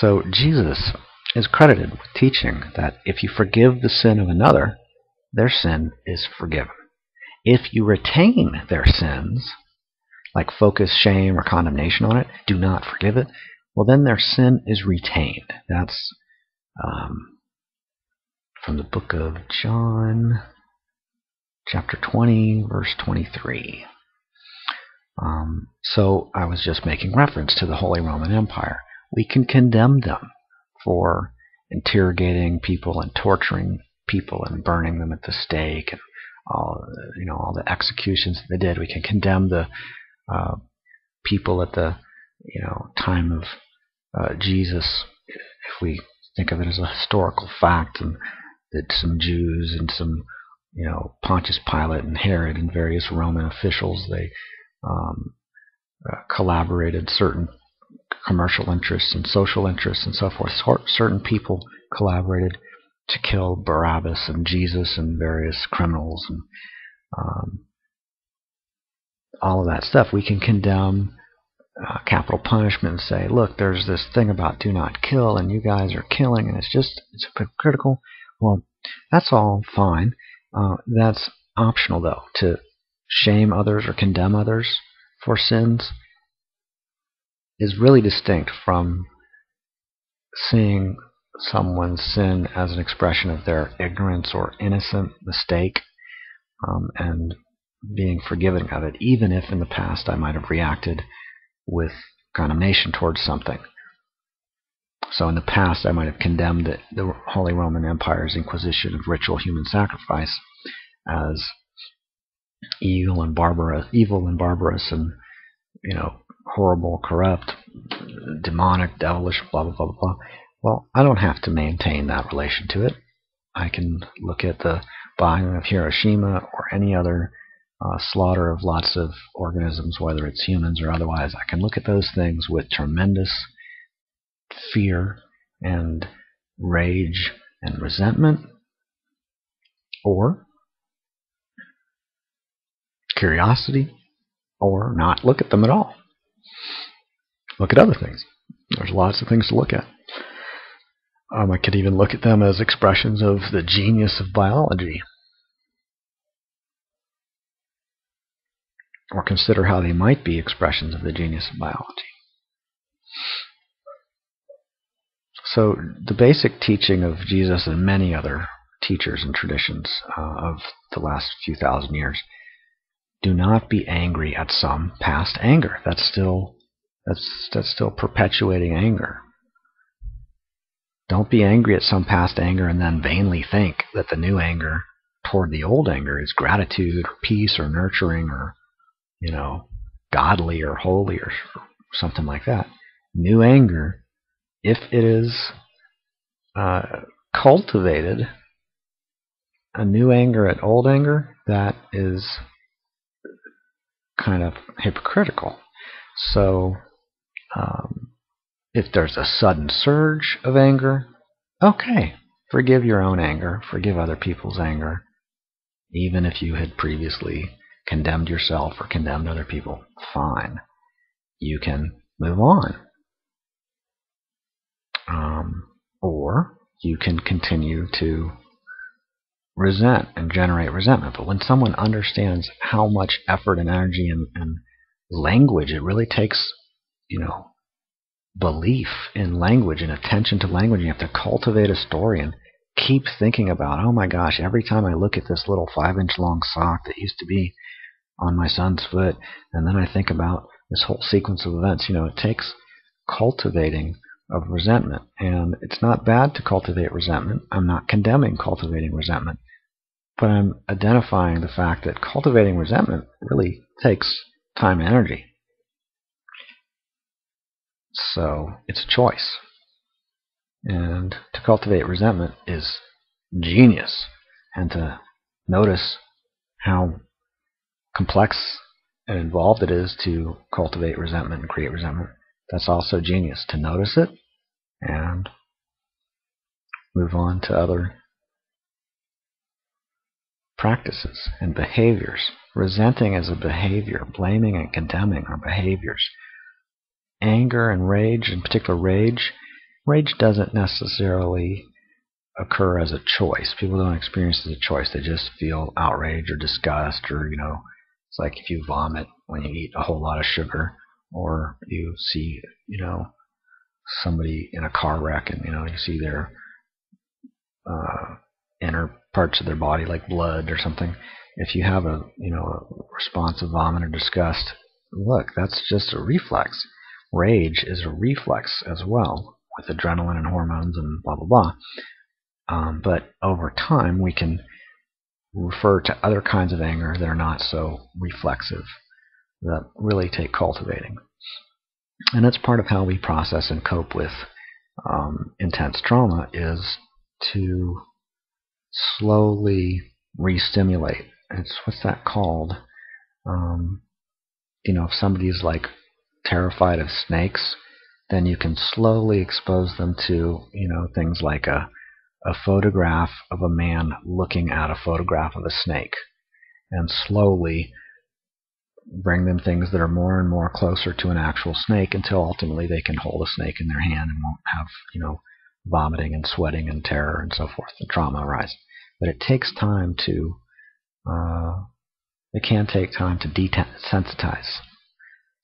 So Jesus is credited with teaching that if you forgive the sin of another, their sin is forgiven. If you retain their sins, like focus, shame, or condemnation on it, do not forgive it, well, then their sin is retained. That's from the book of John, chapter 20, verse 23. So I was just making reference to the Holy Roman Empire. We can condemn them for interrogating people and torturing people and burning them at the stake and all the executions that they did. We can condemn the people at the time of Jesus, if we think of it as a historical fact, and that some Jews and some Pontius Pilate and Herod and various Roman officials, they collaborated certain commercial interests and social interests and so forth. Certain people collaborated to kill Barabbas and Jesus and various criminals and all of that stuff. We can condemn capital punishment and say, look, there's this thing about do not kill, and you guys are killing, and it's hypocritical. Well, that's all fine. That's optional, though. To shame others or condemn others for sins is really distinct from seeing someone's sin as an expression of their ignorance or innocent mistake, and being forgiving of it, even if in the past I might have reacted with condemnation towards something. So in the past I might have condemned the Holy Roman Empire's Inquisition of ritual human sacrifice as evil and barbarous and horrible, corrupt, demonic, devilish, blah, blah, blah, blah, blah. Well, I don't have to maintain that relation to it. I can look at the bombing of Hiroshima or any other slaughter of lots of organisms, whether it's humans or otherwise. I can look at those things with tremendous fear and rage and resentment, or curiosity, or not look at them at all. Look at other things. There's lots of things to look at. I could even look at them as expressions of the genius of biology, or consider how they might be expressions of the genius of biology. So the basic teaching of Jesus and many other teachers and traditions of the last few thousand years: do not be angry at some past anger. That's still perpetuating anger. Don't be angry at some past anger and then vainly think that the new anger toward the old anger is gratitude or peace or nurturing or godly or holy or something like that. New anger, if it is cultivated, a new anger at old anger, that is kind of hypocritical. So if there's a sudden surge of anger, okay, forgive your own anger, forgive other people's anger, even if you had previously condemned yourself or condemned other people. Fine. You can move on. Or you can continue to resent and generate resentment. But when someone understands how much effort and energy and language it really takes, belief in language and attention to language, you have to cultivate a story and keep thinking about, oh my gosh, every time I look at this little 5-inch long sock that used to be on my son's foot, and then I think about this whole sequence of events. It takes cultivating of resentment, and it's not bad to cultivate resentment. I'm not condemning cultivating resentment, but I'm identifying the fact that cultivating resentment really takes time and energy. So it's a choice. And to cultivate resentment is genius. And to notice how complex and involved it is to cultivate resentment and create resentment, that's also genius. To notice it and move on to other practices and behaviors. Resenting is a behavior. Blaming and condemning are behaviors. Anger and rage, in particular rage, Rage doesn't necessarily occur as a choice. People don't experience it as a choice. They just feel outrage or disgust, or it's like if you vomit when you eat a whole lot of sugar, or you see somebody in a car wreck and you see their inner parts of their body like blood or something. If you have a response of vomit or disgust, look, that's just a reflex. Rage is a reflex as well, with adrenaline and hormones and blah blah blah. But over time, we can refer to other kinds of anger that are not so reflexive, that really take cultivating. And that's part of how we process and cope with intense trauma, is to slowly re-stimulate. What's that called? If somebody's like terrified of snakes, then you can slowly expose them to things like a photograph of a man looking at a photograph of a snake, and slowly bring them things that are more and more closer to an actual snake, until ultimately they can hold a snake in their hand and won't have vomiting and sweating and terror and so forth, the trauma arise. But it takes time to it can take time to desensitize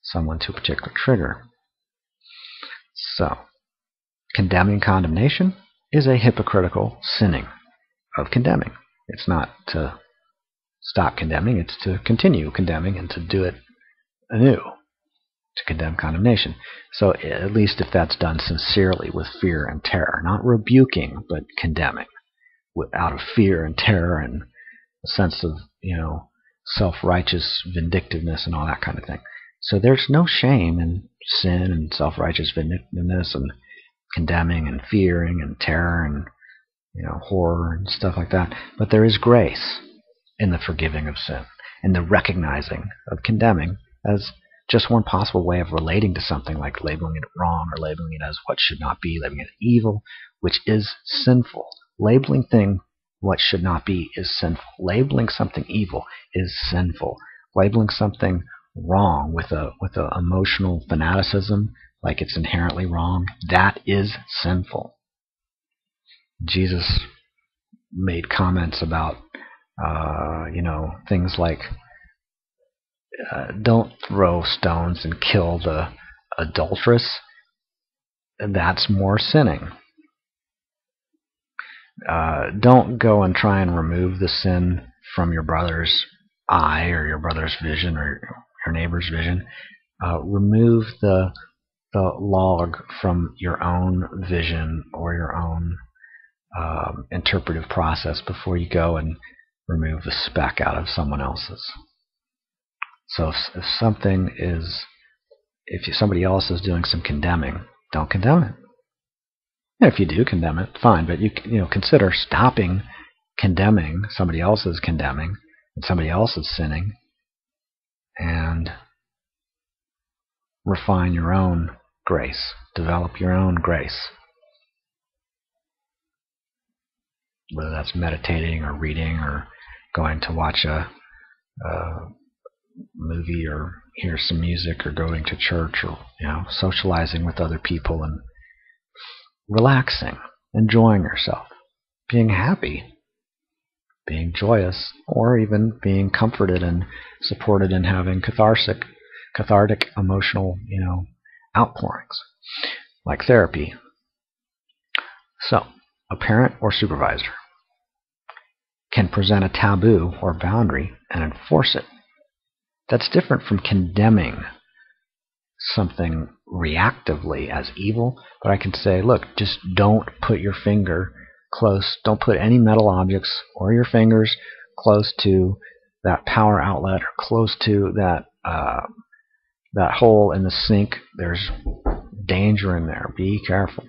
someone to a particular trigger. So, condemning condemnation is a hypocritical sinning of condemning. It's not to stop condemning, it's to continue condemning and to do it anew, to condemn condemnation. So at least if that's done sincerely with fear and terror, not rebuking, but condemning, out of fear and terror and a sense of self-righteous vindictiveness and all that kind of thing. So there's no shame in sin and self-righteous vindictiveness and condemning and fearing and terror and horror and stuff like that. But there is grace in the forgiving of sin and the recognizing of condemning as just one possible way of relating to something, like labeling it wrong or labeling it as what should not be, labeling it evil, which is sinful. Labeling thing what should not be is sinful. Labeling something evil is sinful. Labeling something wrong with a emotional fanaticism, like it's inherently wrong, that is sinful. Jesus made comments about things like don't throw stones and kill the adulteress. That's more sinning. Don't go and try and remove the sin from your brother's eye or your brother's vision or your neighbor's vision. Remove the log from your own vision or your own interpretive process before you go and remove the speck out of someone else's. So if somebody else is doing some condemning, don't condemn it. If you do condemn it, fine, but you consider stopping condemning somebody else's condemning and somebody else's sinning, and refine your own grace, develop your own grace. Whether that's meditating or reading or going to watch a movie or hear some music or going to church or socializing with other people and relaxing, enjoying yourself, being happy, being joyous, or even being comforted and supported and having cathartic emotional outpourings like therapy. So a parent or supervisor can present a taboo or boundary and enforce it. That's different from condemning something reactively as evil, but I can say, look, just don't put your finger close, don't put any metal objects or your fingers close to that power outlet or close to that hole in the sink. There's danger in there. Be careful.